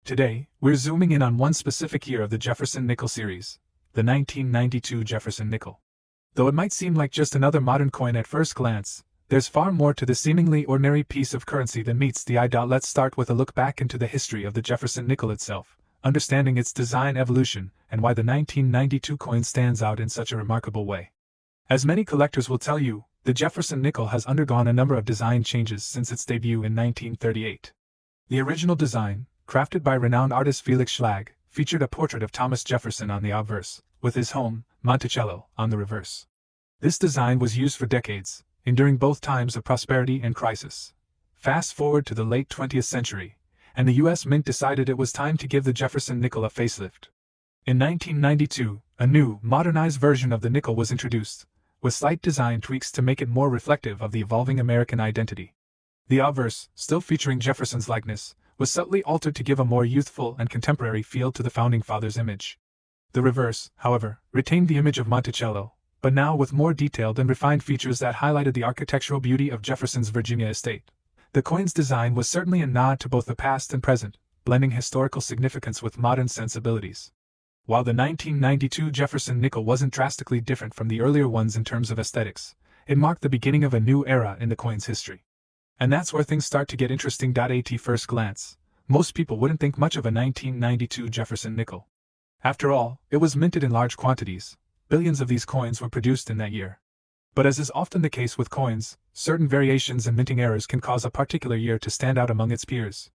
Today, we're zooming in on one specific year of the Jefferson nickel series, the 1992 Jefferson nickel. Though it might seem like just another modern coin at first glance, there's far more to the seemingly ordinary piece of currency than meets the eye. Let's start with a look back into the history of the Jefferson nickel itself, understanding its design evolution and why the 1992 coin stands out in such a remarkable way. As many collectors will tell you, the Jefferson nickel has undergone a number of design changes since its debut in 1938. The original design, crafted by renowned artist Felix Schlag, featured a portrait of Thomas Jefferson on the obverse, with his home, Monticello, on the reverse. This design was used for decades, enduring both times of prosperity and crisis. Fast forward to the late 20th century, and the U.S. Mint decided it was time to give the Jefferson nickel a facelift. In 1992, a new, modernized version of the nickel was introduced, with slight design tweaks to make it more reflective of the evolving American identity. The obverse, still featuring Jefferson's likeness, was subtly altered to give a more youthful and contemporary feel to the Founding Fathers' image. The reverse, however, retained the image of Monticello, but now with more detailed and refined features that highlighted the architectural beauty of Jefferson's Virginia estate. The coin's design was certainly a nod to both the past and present, blending historical significance with modern sensibilities. While the 1992 Jefferson nickel wasn't drastically different from the earlier ones in terms of aesthetics, it marked the beginning of a new era in the coin's history. And that's where things start to get interesting. At first glance, most people wouldn't think much of a 1992 Jefferson nickel. After all, it was minted in large quantities. Billions of these coins were produced in that year. But as is often the case with coins, certain variations and minting errors can cause a particular year to stand out among its peers.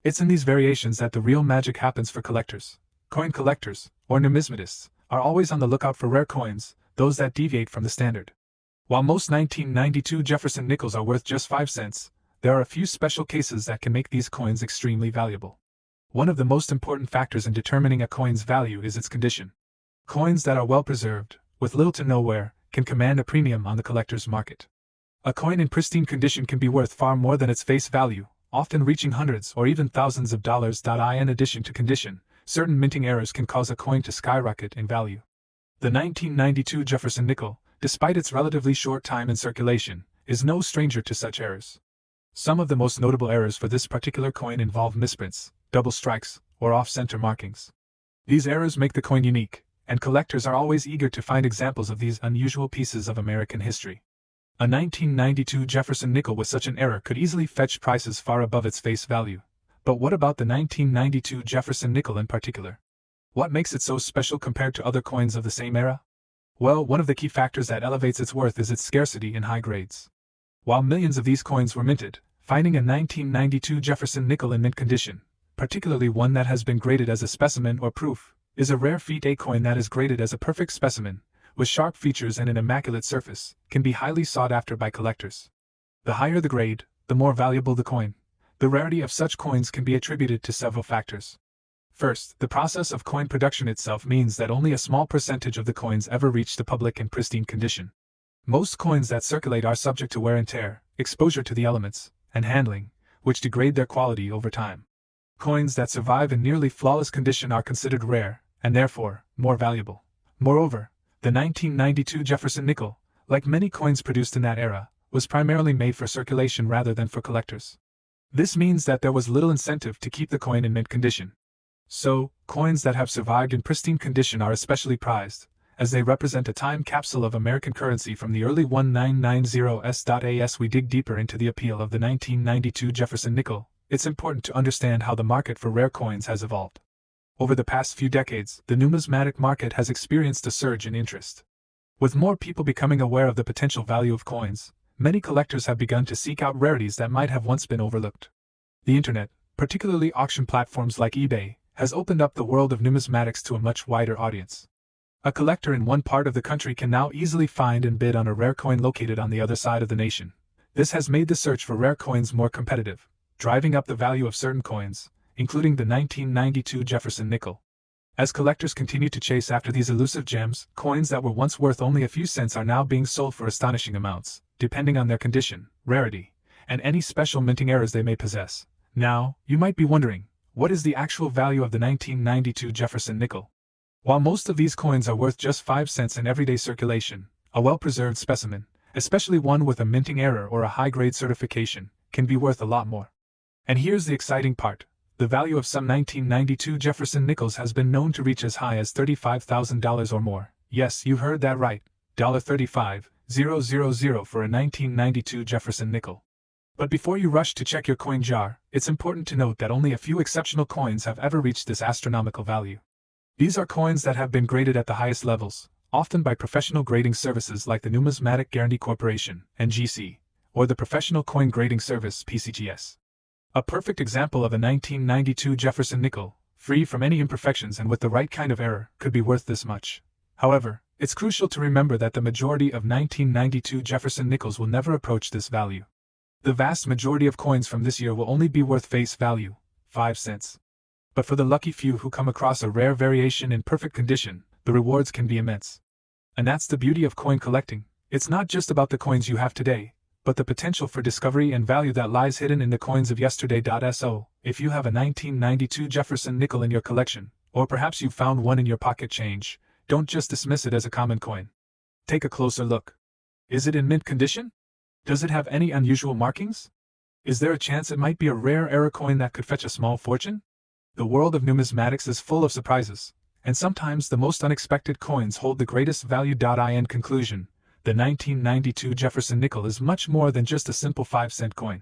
It's in these variations that the real magic happens for collectors. Coin collectors, or numismatists, are always on the lookout for rare coins, those that deviate from the standard. While most 1992 Jefferson nickels are worth just 5 cents, there are a few special cases that can make these coins extremely valuable. One of the most important factors in determining a coin's value is its condition. Coins that are well preserved, with little to no wear, can command a premium on the collector's market. A coin in pristine condition can be worth far more than its face value, often reaching hundreds or even thousands of dollars. In addition to condition, certain minting errors can cause a coin to skyrocket in value. The 1992 Jefferson nickel, despite its relatively short time in circulation, is no stranger to such errors. Some of the most notable errors for this particular coin involve misprints, double strikes, or off-center markings. These errors make the coin unique, and collectors are always eager to find examples of these unusual pieces of American history. A 1992 Jefferson nickel with such an error could easily fetch prices far above its face value. But what about the 1992 Jefferson nickel in particular? What makes it so special compared to other coins of the same era? Well, one of the key factors that elevates its worth is its scarcity in high grades. While millions of these coins were minted, finding a 1992 Jefferson nickel in mint condition, particularly one that has been graded as a specimen or proof, is a rare feat. A coin that is graded as a perfect specimen, with sharp features and an immaculate surface, can be highly sought after by collectors. The higher the grade, the more valuable the coin. The rarity of such coins can be attributed to several factors. First, the process of coin production itself means that only a small percentage of the coins ever reach the public in pristine condition. Most coins that circulate are subject to wear and tear, exposure to the elements, and handling, which degrade their quality over time. Coins that survive in nearly flawless condition are considered rare, and therefore, more valuable. Moreover, the 1992 Jefferson nickel, like many coins produced in that era, was primarily made for circulation rather than for collectors. This means that there was little incentive to keep the coin in mint condition. So, coins that have survived in pristine condition are especially prized, as they represent a time capsule of American currency from the early 1990s. As we dig deeper into the appeal of the 1992 Jefferson nickel, it's important to understand how the market for rare coins has evolved. Over the past few decades, the numismatic market has experienced a surge in interest. With more people becoming aware of the potential value of coins, many collectors have begun to seek out rarities that might have once been overlooked. The internet, particularly auction platforms like eBay, has opened up the world of numismatics to a much wider audience. A collector in one part of the country can now easily find and bid on a rare coin located on the other side of the nation. This has made the search for rare coins more competitive, driving up the value of certain coins, including the 1992 Jefferson nickel. As collectors continue to chase after these elusive gems, coins that were once worth only a few cents are now being sold for astonishing amounts, depending on their condition, rarity, and any special minting errors they may possess. Now, you might be wondering, what is the actual value of the 1992 Jefferson nickel? While most of these coins are worth just 5 cents in everyday circulation, a well-preserved specimen, especially one with a minting error or a high-grade certification, can be worth a lot more. And here's the exciting part. The value of some 1992 Jefferson nickels has been known to reach as high as $35,000 or more. Yes, you heard that right, $35,000 for a 1992 Jefferson nickel. But before you rush to check your coin jar, it's important to note that only a few exceptional coins have ever reached this astronomical value. These are coins that have been graded at the highest levels, often by professional grading services like the Numismatic Guarantee Corporation, NGC, or the Professional Coin Grading Service, PCGS. A perfect example of a 1992 Jefferson nickel, free from any imperfections and with the right kind of error, could be worth this much. However, it's crucial to remember that the majority of 1992 Jefferson nickels will never approach this value. The vast majority of coins from this year will only be worth face value, 5 cents. But for the lucky few who come across a rare variation in perfect condition, the rewards can be immense. And that's the beauty of coin collecting. It's not just about the coins you have today, but the potential for discovery and value that lies hidden in the coins of yesterday. So, if you have a 1992 Jefferson nickel in your collection, or perhaps you've found one in your pocket change, don't just dismiss it as a common coin. Take a closer look. Is it in mint condition? Does it have any unusual markings? Is there a chance it might be a rare error coin that could fetch a small fortune? The world of numismatics is full of surprises, and sometimes the most unexpected coins hold the greatest value. In conclusion, the 1992 Jefferson nickel is much more than just a simple 5-cent coin.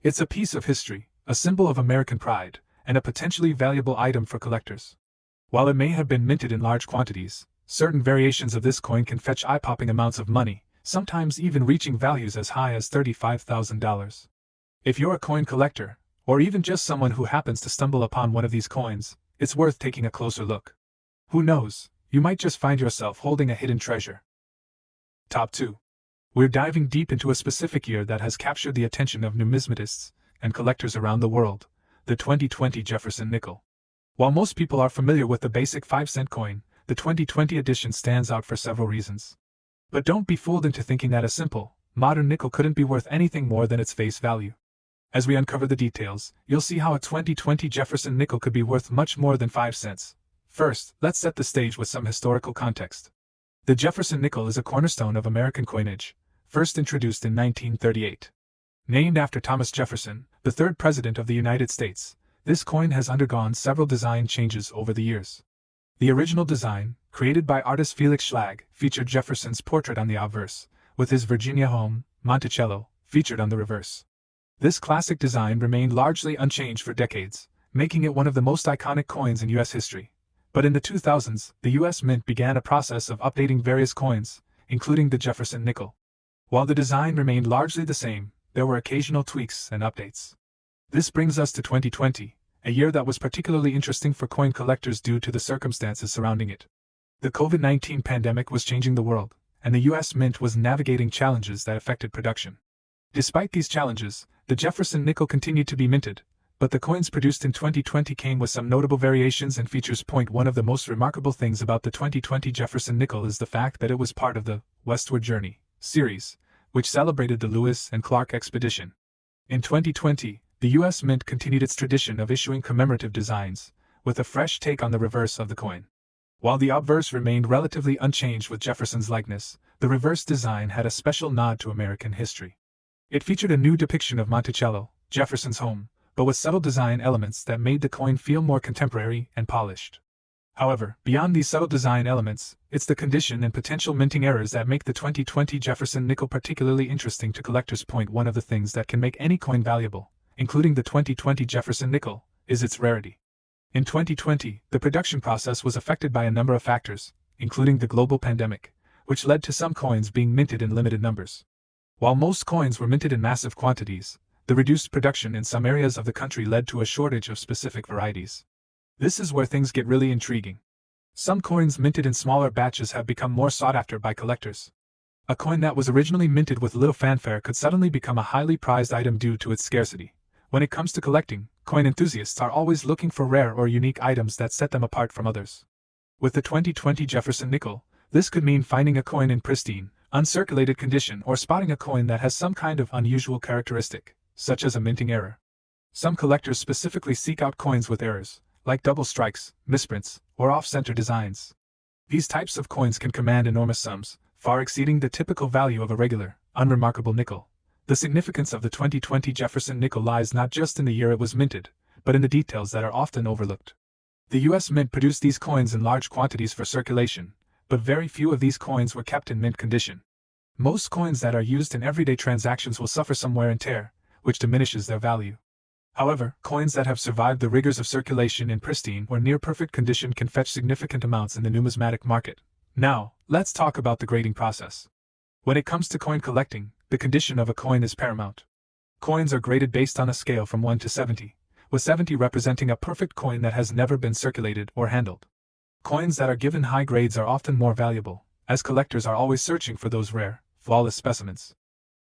It's a piece of history, a symbol of American pride, and a potentially valuable item for collectors. While it may have been minted in large quantities, certain variations of this coin can fetch eye-popping amounts of money, sometimes even reaching values as high as $35,000. If you're a coin collector, or even just someone who happens to stumble upon one of these coins, it's worth taking a closer look. Who knows, you might just find yourself holding a hidden treasure. Top 2. We're diving deep into a specific year that has captured the attention of numismatists and collectors around the world, the 2020 Jefferson nickel. While most people are familiar with the basic 5-cent coin, the 2020 edition stands out for several reasons. But don't be fooled into thinking that a simple, modern nickel couldn't be worth anything more than its face value. As we uncover the details, you'll see how a 2020 Jefferson nickel could be worth much more than 5 cents. First, let's set the stage with some historical context. The Jefferson nickel is a cornerstone of American coinage, first introduced in 1938. Named after Thomas Jefferson, the third president of the United States, this coin has undergone several design changes over the years. The original design, created by artist Felix Schlag, featured Jefferson's portrait on the obverse, with his Virginia home, Monticello, featured on the reverse. This classic design remained largely unchanged for decades, making it one of the most iconic coins in U.S. history. But in the 2000s, the U.S. Mint began a process of updating various coins, including the Jefferson nickel. While the design remained largely the same, there were occasional tweaks and updates. This brings us to 2020, a year that was particularly interesting for coin collectors due to the circumstances surrounding it. The COVID-19 pandemic was changing the world, and the U.S. Mint was navigating challenges that affected production. Despite these challenges, the Jefferson nickel continued to be minted, but the coins produced in 2020 came with some notable variations and features. One of the most remarkable things about the 2020 Jefferson nickel is the fact that it was part of the Westward Journey series, which celebrated the Lewis and Clark expedition. In 2020, the U.S. Mint continued its tradition of issuing commemorative designs, with a fresh take on the reverse of the coin. While the obverse remained relatively unchanged with Jefferson's likeness, the reverse design had a special nod to American history. It featured a new depiction of Monticello, Jefferson's home, but with subtle design elements that made the coin feel more contemporary and polished. However, beyond these subtle design elements, it's the condition and potential minting errors that make the 2020 Jefferson nickel particularly interesting to collectors. One of the things that can make any coin valuable, including the 2020 Jefferson nickel, is its rarity. In 2020, the production process was affected by a number of factors, including the global pandemic, which led to some coins being minted in limited numbers. While most coins were minted in massive quantities, the reduced production in some areas of the country led to a shortage of specific varieties. This is where things get really intriguing. Some coins minted in smaller batches have become more sought after by collectors. A coin that was originally minted with little fanfare could suddenly become a highly prized item due to its scarcity. When it comes to collecting, coin enthusiasts are always looking for rare or unique items that set them apart from others. With the 2020 Jefferson nickel, this could mean finding a coin in pristine, uncirculated condition or spotting a coin that has some kind of unusual characteristic, such as a minting error. Some collectors specifically seek out coins with errors, like double strikes, misprints, or off-center designs. These types of coins can command enormous sums, far exceeding the typical value of a regular, unremarkable nickel. The significance of the 2020 Jefferson nickel lies not just in the year it was minted, but in the details that are often overlooked. The US Mint produced these coins in large quantities for circulation, but very few of these coins were kept in mint condition. Most coins that are used in everyday transactions will suffer some wear and tear, which diminishes their value. However, coins that have survived the rigors of circulation in pristine or near-perfect condition can fetch significant amounts in the numismatic market. Now, let's talk about the grading process. When it comes to coin collecting, the condition of a coin is paramount. Coins are graded based on a scale from 1 to 70, with 70 representing a perfect coin that has never been circulated or handled. Coins that are given high grades are often more valuable, as collectors are always searching for those rare, flawless specimens.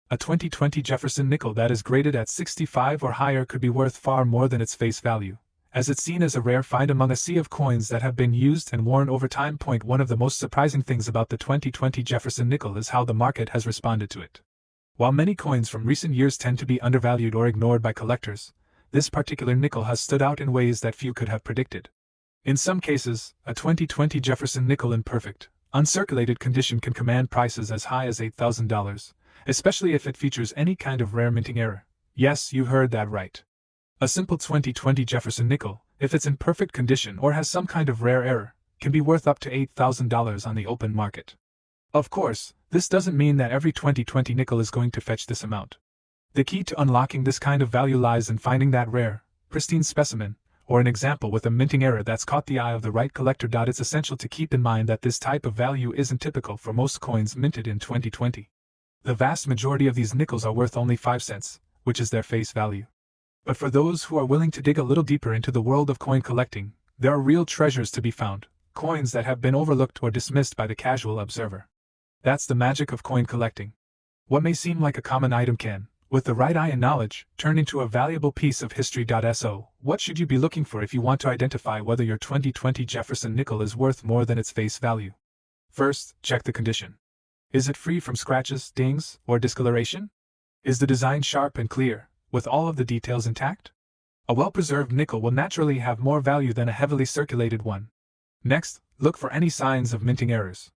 A 2020 Jefferson nickel that is graded at 65 or higher could be worth far more than its face value, as it's seen as a rare find among a sea of coins that have been used and worn over time. One of the most surprising things about the 2020 Jefferson nickel is how the market has responded to it. While many coins from recent years tend to be undervalued or ignored by collectors, this particular nickel has stood out in ways that few could have predicted. In some cases, a 2020 Jefferson nickel in perfect, uncirculated condition can command prices as high as $8,000, especially if it features any kind of rare minting error. Yes, you heard that right. A simple 2020 Jefferson nickel, if it's in perfect condition or has some kind of rare error, can be worth up to $8,000 on the open market. Of course, this doesn't mean that every 2020 nickel is going to fetch this amount. The key to unlocking this kind of value lies in finding that rare, pristine specimen, or an example with a minting error that's caught the eye of the right collector. It's essential to keep in mind that this type of value isn't typical for most coins minted in 2020. The vast majority of these nickels are worth only 5 cents, which is their face value. But for those who are willing to dig a little deeper into the world of coin collecting, there are real treasures to be found, coins that have been overlooked or dismissed by the casual observer. That's the magic of coin collecting. What may seem like a common item can, with the right eye and knowledge, turn into a valuable piece of history. So, what should you be looking for if you want to identify whether your 2020 Jefferson nickel is worth more than its face value? First, check the condition. Is it free from scratches, dings, or discoloration? Is the design sharp and clear, with all of the details intact? A well-preserved nickel will naturally have more value than a heavily circulated one. Next, look for any signs of minting errors.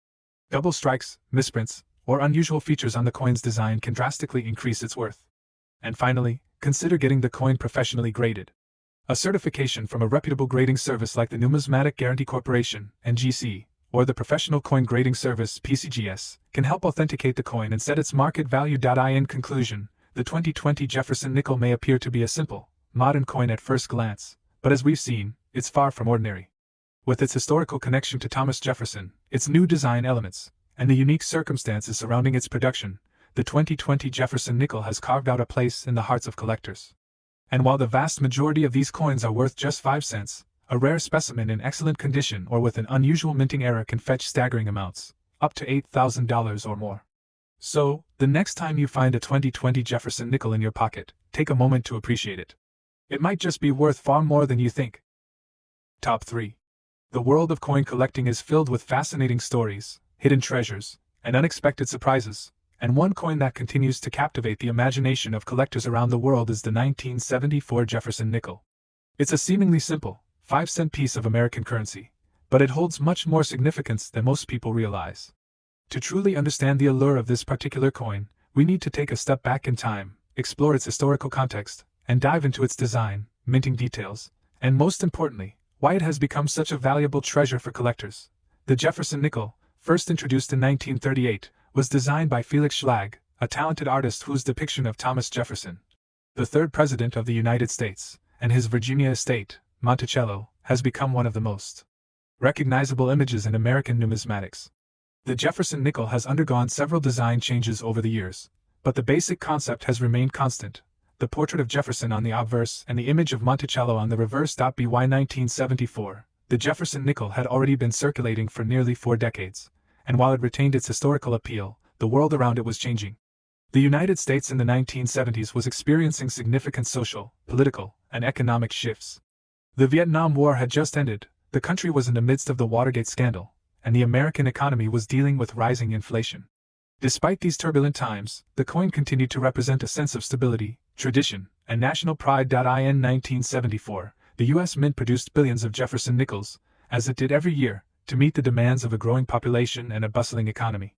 Double strikes, misprints, or unusual features on the coin's design can drastically increase its worth. And finally, consider getting the coin professionally graded. A certification from a reputable grading service like the Numismatic Guarantee Corporation, NGC, or the Professional Coin Grading Service, PCGS, can help authenticate the coin and set its market value. In conclusion, the 2020 Jefferson nickel may appear to be a simple, modern coin at first glance, but as we've seen, it's far from ordinary. With its historical connection to Thomas Jefferson, its new design elements, and the unique circumstances surrounding its production, the 2020 Jefferson nickel has carved out a place in the hearts of collectors. And while the vast majority of these coins are worth just 5 cents, a rare specimen in excellent condition or with an unusual minting error can fetch staggering amounts, up to $8,000 or more. So, the next time you find a 2020 Jefferson nickel in your pocket, take a moment to appreciate it. It might just be worth far more than you think. Top 3. The world of coin collecting is filled with fascinating stories, hidden treasures, and unexpected surprises, and one coin that continues to captivate the imagination of collectors around the world is the 1974 Jefferson nickel. It's a seemingly simple, 5-cent piece of American currency, but it holds much more significance than most people realize. To truly understand the allure of this particular coin, we need to take a step back in time, explore its historical context, and dive into its design, minting details, and most importantly, why it has become such a valuable treasure for collectors. The Jefferson nickel, first introduced in 1938, was designed by Felix Schlag, a talented artist whose depiction of Thomas Jefferson, the third president of the United States, and his Virginia estate, Monticello, has become one of the most recognizable images in American numismatics. The Jefferson nickel has undergone several design changes over the years, but the basic concept has remained constant: the portrait of Jefferson on the obverse and the image of Monticello on the reverse. By 1974, the Jefferson nickel had already been circulating for nearly 4 decades, and while it retained its historical appeal, the world around it was changing. The United States in the 1970s was experiencing significant social, political, and economic shifts. The Vietnam War had just ended, the country was in the midst of the Watergate scandal, and the American economy was dealing with rising inflation. Despite these turbulent times, the coin continued to represent a sense of stability, tradition, and national pride. In 1974, the U.S. Mint produced billions of Jefferson nickels, as it did every year, to meet the demands of a growing population and a bustling economy.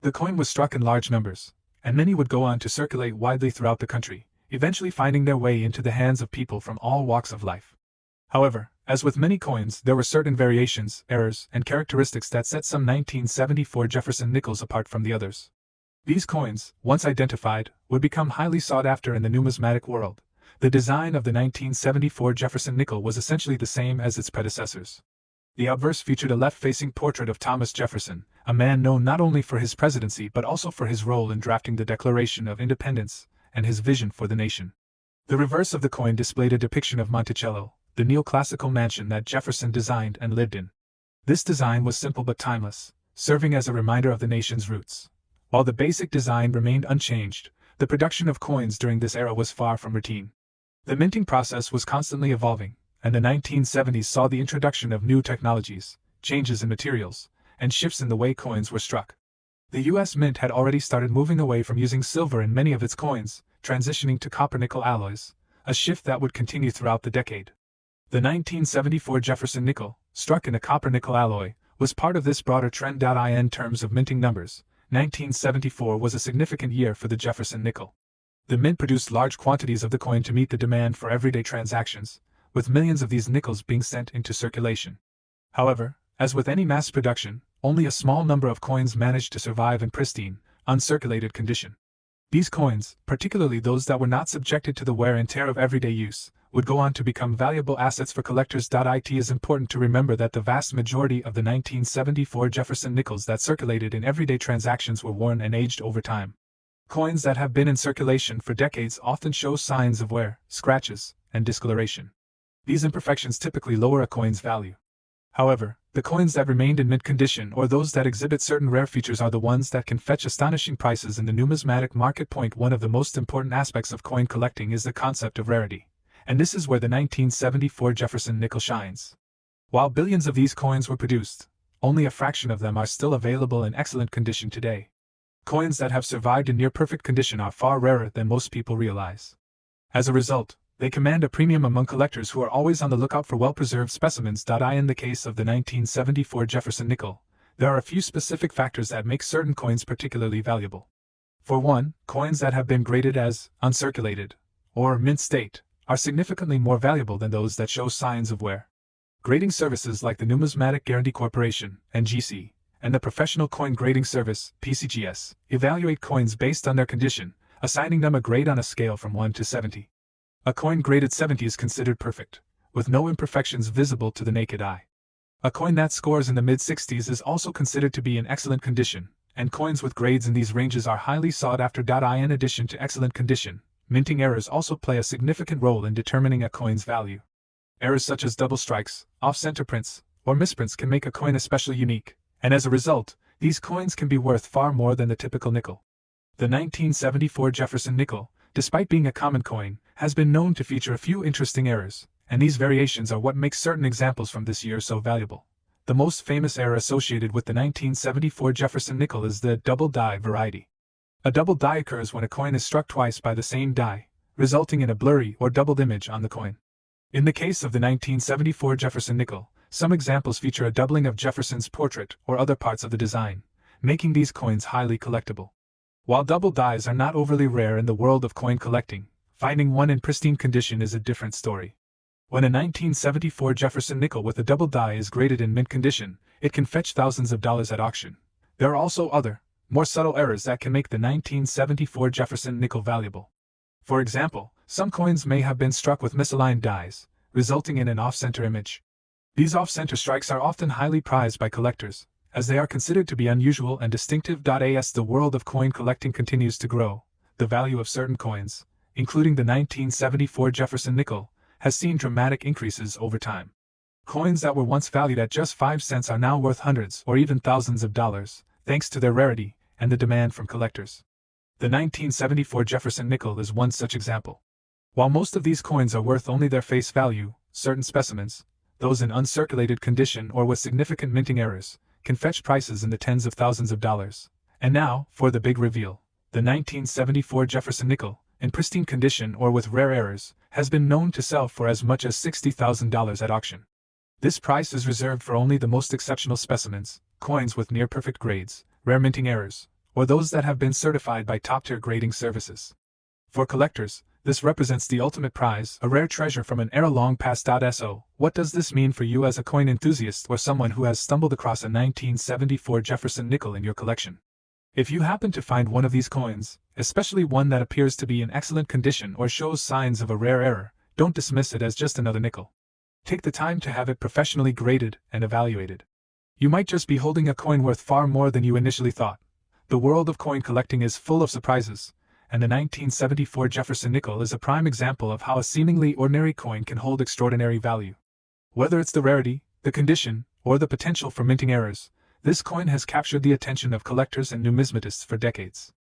The coin was struck in large numbers, and many would go on to circulate widely throughout the country, eventually finding their way into the hands of people from all walks of life. However, as with many coins, there were certain variations, errors, and characteristics that set some 1974 Jefferson nickels apart from the others. These coins, once identified, would become highly sought after in the numismatic world. The design of the 1974 Jefferson nickel was essentially the same as its predecessors. The obverse featured a left-facing portrait of Thomas Jefferson, a man known not only for his presidency but also for his role in drafting the Declaration of Independence and his vision for the nation. The reverse of the coin displayed a depiction of Monticello, the neoclassical mansion that Jefferson designed and lived in. This design was simple but timeless, serving as a reminder of the nation's roots. While the basic design remained unchanged, the production of coins during this era was far from routine. The minting process was constantly evolving, and the 1970s saw the introduction of new technologies, changes in materials, and shifts in the way coins were struck. The U.S. Mint had already started moving away from using silver in many of its coins, transitioning to copper-nickel alloys, a shift that would continue throughout the decade. The 1974 Jefferson nickel, struck in a copper-nickel alloy, was part of this broader trend. In terms of minting numbers, 1974 was a significant year for the Jefferson nickel. The mint produced large quantities of the coin to meet the demand for everyday transactions, with millions of these nickels being sent into circulation. However, as with any mass production, only a small number of coins managed to survive in pristine, uncirculated condition. These coins, particularly those that were not subjected to the wear and tear of everyday use, would go on to become valuable assets for collectors. It is important to remember that the vast majority of the 1974 Jefferson nickels that circulated in everyday transactions were worn and aged over time. Coins that have been in circulation for decades often show signs of wear, scratches, and discoloration. These imperfections typically lower a coin's value. However, the coins that remained in mint condition or those that exhibit certain rare features are the ones that can fetch astonishing prices in the numismatic market. One of the most important aspects of coin collecting is the concept of rarity, and this is where the 1974 Jefferson nickel shines. While billions of these coins were produced, only a fraction of them are still available in excellent condition today. Coins that have survived in near-perfect condition are far rarer than most people realize. As a result, they command a premium among collectors who are always on the lookout for well-preserved specimens. In the case of the 1974 Jefferson nickel, there are a few specific factors that make certain coins particularly valuable. For one, coins that have been graded as uncirculated, or mint state, are significantly more valuable than those that show signs of wear. Grading services like the Numismatic Guarantee Corporation, NGC, and the Professional Coin Grading Service, PCGS, evaluate coins based on their condition, assigning them a grade on a scale from 1 to 70. A coin graded 70 is considered perfect, with no imperfections visible to the naked eye. A coin that scores in the mid-60s is also considered to be in excellent condition, and coins with grades in these ranges are highly sought after. In addition to excellent condition, minting errors also play a significant role in determining a coin's value. Errors such as double strikes, off-center prints, or misprints can make a coin especially unique, and as a result, these coins can be worth far more than the typical nickel. The 1974 Jefferson nickel, despite being a common coin, has been known to feature a few interesting errors, and these variations are what makes certain examples from this year so valuable. The most famous error associated with the 1974 Jefferson nickel is the double die variety. A double die occurs when a coin is struck twice by the same die, resulting in a blurry or doubled image on the coin. In the case of the 1974 Jefferson nickel, some examples feature a doubling of Jefferson's portrait or other parts of the design, making these coins highly collectible. While double dies are not overly rare in the world of coin collecting, finding one in pristine condition is a different story. When a 1974 Jefferson nickel with a double die is graded in mint condition, it can fetch thousands of dollars at auction. There are also other, more subtle errors that can make the 1974 Jefferson nickel valuable. For example, some coins may have been struck with misaligned dies, resulting in an off-center image. These off-center strikes are often highly prized by collectors, as they are considered to be unusual and distinctive. As the world of coin collecting continues to grow, the value of certain coins, including the 1974 Jefferson nickel, has seen dramatic increases over time. Coins that were once valued at just 5 cents are now worth hundreds or even thousands of dollars, thanks to their rarity and the demand from collectors. The 1974 Jefferson nickel is one such example. While most of these coins are worth only their face value, certain specimens, those in uncirculated condition or with significant minting errors, can fetch prices in the tens of thousands of dollars. And now, for the big reveal. The 1974 Jefferson nickel, in pristine condition or with rare errors, has been known to sell for as much as $60,000 at auction. This price is reserved for only the most exceptional specimens, coins with near-perfect grades, rare minting errors, or those that have been certified by top-tier grading services. For collectors, This represents the ultimate prize, a rare treasure from an era long past. So, what does this mean for you as a coin enthusiast or someone who has stumbled across a 1974 Jefferson nickel in your collection? If you happen to find one of these coins, especially one that appears to be in excellent condition or shows signs of a rare error, don't dismiss it as just another nickel. Take the time to have it professionally graded and evaluated. You might just be holding a coin worth far more than you initially thought. The world of coin collecting is full of surprises, and the 1974 Jefferson nickel is a prime example of how a seemingly ordinary coin can hold extraordinary value. Whether it's the rarity, the condition, or the potential for minting errors, this coin has captured the attention of collectors and numismatists for decades.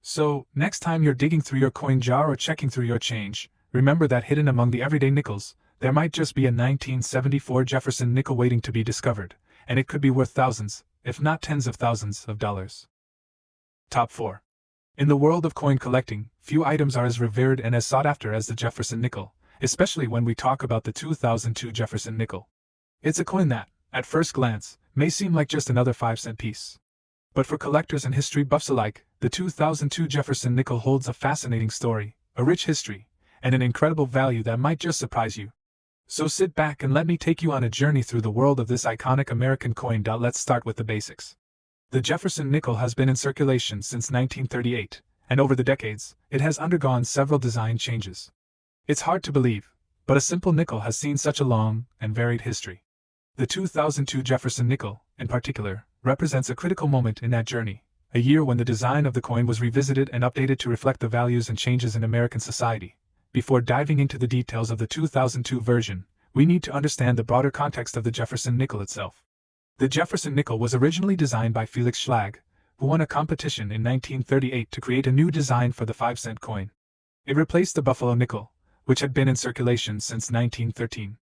So, next time you're digging through your coin jar or checking through your change, remember that hidden among the everyday nickels, there might just be a 1974 Jefferson nickel waiting to be discovered, and it could be worth thousands, if not tens of thousands of dollars. Top 4. In the world of coin collecting, few items are as revered and as sought after as the Jefferson nickel, especially when we talk about the 2002 Jefferson nickel. It's a coin that, at first glance, may seem like just another 5-cent piece. But for collectors and history buffs alike, the 2002 Jefferson nickel holds a fascinating story, a rich history, and an incredible value that might just surprise you. So sit back and let me take you on a journey through the world of this iconic American coin. Let's start with the basics. The Jefferson nickel has been in circulation since 1938, and over the decades, it has undergone several design changes. It's hard to believe, but a simple nickel has seen such a long and varied history. The 2002 Jefferson nickel, in particular, represents a critical moment in that journey, a year when the design of the coin was revisited and updated to reflect the values and changes in American society. Before diving into the details of the 2002 version, we need to understand the broader context of the Jefferson nickel itself. The Jefferson nickel was originally designed by Felix Schlag, who won a competition in 1938 to create a new design for the 5-cent coin. It replaced the Buffalo nickel, which had been in circulation since 1913.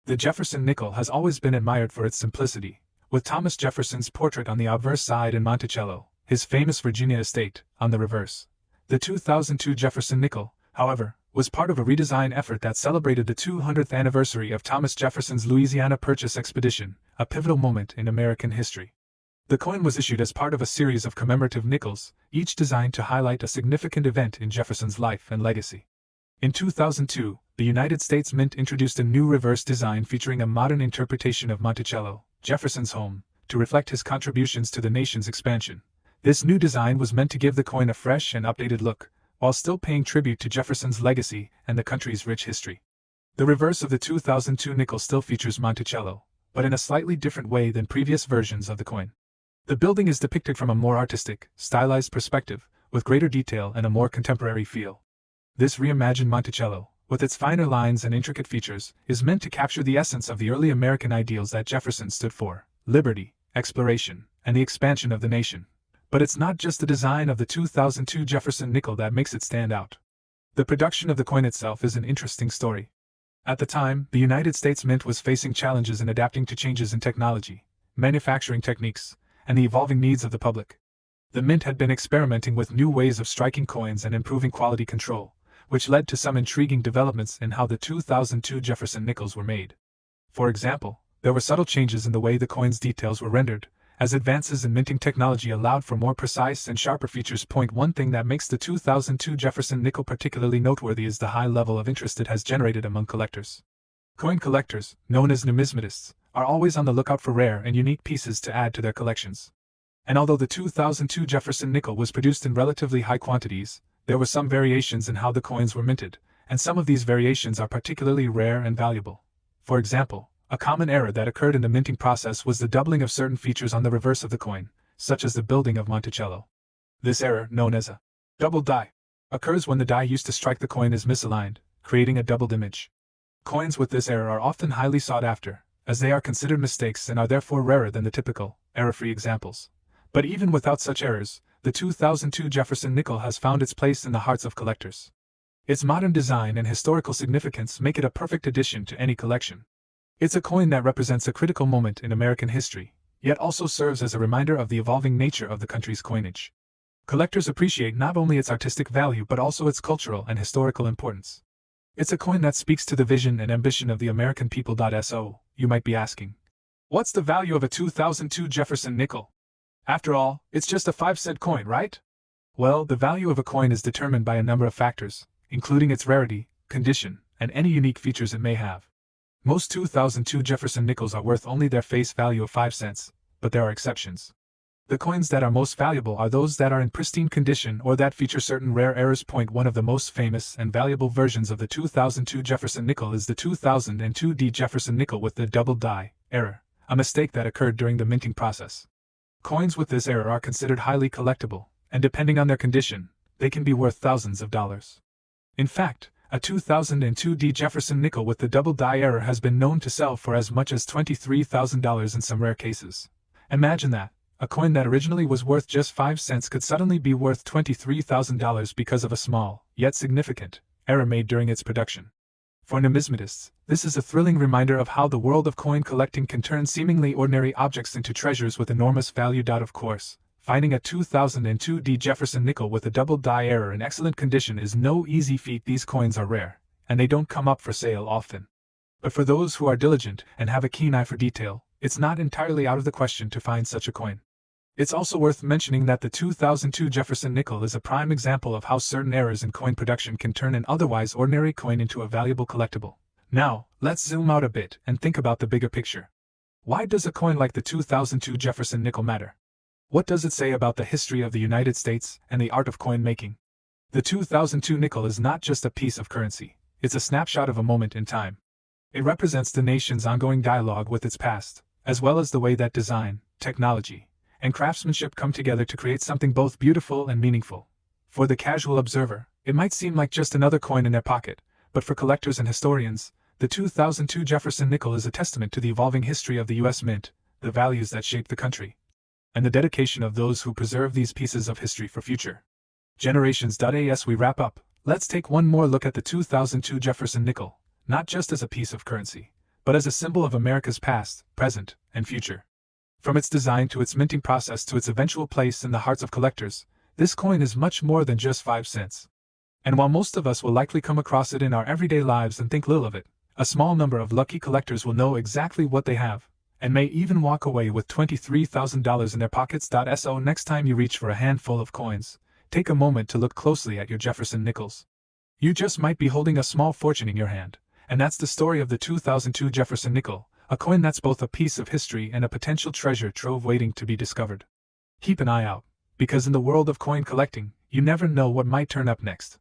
The Jefferson nickel has always been admired for its simplicity, with Thomas Jefferson's portrait on the obverse side and Monticello, his famous Virginia estate, on the reverse. The 2002 Jefferson nickel, however, was part of a redesign effort that celebrated the 200th anniversary of Thomas Jefferson's Louisiana Purchase expedition, a pivotal moment in American history. The coin was issued as part of a series of commemorative nickels, each designed to highlight a significant event in Jefferson's life and legacy. In 2002, the United States Mint introduced a new reverse design featuring a modern interpretation of Monticello, Jefferson's home, to reflect his contributions to the nation's expansion. This new design was meant to give the coin a fresh and updated look, while still paying tribute to Jefferson's legacy and the country's rich history. The reverse of the 2002 nickel still features Monticello, but in a slightly different way than previous versions of the coin. The building is depicted from a more artistic, stylized perspective, with greater detail and a more contemporary feel. This reimagined Monticello, with its finer lines and intricate features, is meant to capture the essence of the early American ideals that Jefferson stood for: liberty, exploration, and the expansion of the nation. But it's not just the design of the 2002 Jefferson nickel that makes it stand out. The production of the coin itself is an interesting story. At the time, the United States Mint was facing challenges in adapting to changes in technology, manufacturing techniques, and the evolving needs of the public. The Mint had been experimenting with new ways of striking coins and improving quality control, which led to some intriguing developments in how the 2002 Jefferson nickels were made. For example, there were subtle changes in the way the coin's details were rendered, as advances in minting technology allowed for more precise and sharper features. One thing that makes the 2002 Jefferson nickel particularly noteworthy is the high level of interest it has generated among collectors. Coin collectors, known as numismatists, are always on the lookout for rare and unique pieces to add to their collections. And although the 2002 Jefferson nickel was produced in relatively high quantities, there were some variations in how the coins were minted, and some of these variations are particularly rare and valuable. For example, a common error that occurred in the minting process was the doubling of certain features on the reverse of the coin, such as the building of Monticello. This error, known as a double die, occurs when the die used to strike the coin is misaligned, creating a doubled image. Coins with this error are often highly sought after, as they are considered mistakes and are therefore rarer than the typical, error-free examples. But even without such errors, the 2002 Jefferson nickel has found its place in the hearts of collectors. Its modern design and historical significance make it a perfect addition to any collection. It's a coin that represents a critical moment in American history, yet also serves as a reminder of the evolving nature of the country's coinage. Collectors appreciate not only its artistic value but also its cultural and historical importance. It's a coin that speaks to the vision and ambition of the American people. So, you might be asking, what's the value of a 2002 Jefferson nickel? After all, it's just a 5-cent coin, right? Well, the value of a coin is determined by a number of factors, including its rarity, condition, and any unique features it may have. Most 2002 Jefferson nickels are worth only their face value of 5 cents, but there are exceptions. The coins that are most valuable are those that are in pristine condition or that feature certain rare errors. One of the most famous and valuable versions of the 2002 Jefferson nickel is the 2002 D Jefferson nickel with the double die error, a mistake that occurred during the minting process. Coins with this error are considered highly collectible, and depending on their condition, they can be worth thousands of dollars. In fact, a 2002 D Jefferson nickel with the double die error has been known to sell for as much as $23,000 in some rare cases. Imagine that. A coin that originally was worth just 5 cents could suddenly be worth $23,000 because of a small, yet significant, error made during its production. For numismatists, this is a thrilling reminder of how the world of coin collecting can turn seemingly ordinary objects into treasures with enormous value. Of course, finding a 2002 D Jefferson nickel with a double die error in excellent condition is no easy feat. These coins are rare, and they don't come up for sale often. But for those who are diligent and have a keen eye for detail, it's not entirely out of the question to find such a coin. It's also worth mentioning that the 2002 Jefferson nickel is a prime example of how certain errors in coin production can turn an otherwise ordinary coin into a valuable collectible. Now, let's zoom out a bit and think about the bigger picture. Why does a coin like the 2002 Jefferson nickel matter? What does it say about the history of the United States and the art of coin making? The 2002 nickel is not just a piece of currency, it's a snapshot of a moment in time. It represents the nation's ongoing dialogue with its past, as well as the way that design, technology, and craftsmanship come together to create something both beautiful and meaningful. For the casual observer, it might seem like just another coin in their pocket, but for collectors and historians, the 2002 Jefferson nickel is a testament to the evolving history of the U.S. Mint, the values that shaped the country, and the dedication of those who preserve these pieces of history for future generations. As we wrap up, let's take one more look at the 2002 Jefferson nickel, not just as a piece of currency, but as a symbol of America's past, present, and future. From its design to its minting process to its eventual place in the hearts of collectors, this coin is much more than just 5 cents. And while most of us will likely come across it in our everyday lives and think little of it, a small number of lucky collectors will know exactly what they have, and may even walk away with $23,000 in their pockets. So next time you reach for a handful of coins, take a moment to look closely at your Jefferson nickels. You just might be holding a small fortune in your hand, and that's the story of the 2002 Jefferson nickel, a coin that's both a piece of history and a potential treasure trove waiting to be discovered. Keep an eye out, because in the world of coin collecting, you never know what might turn up next.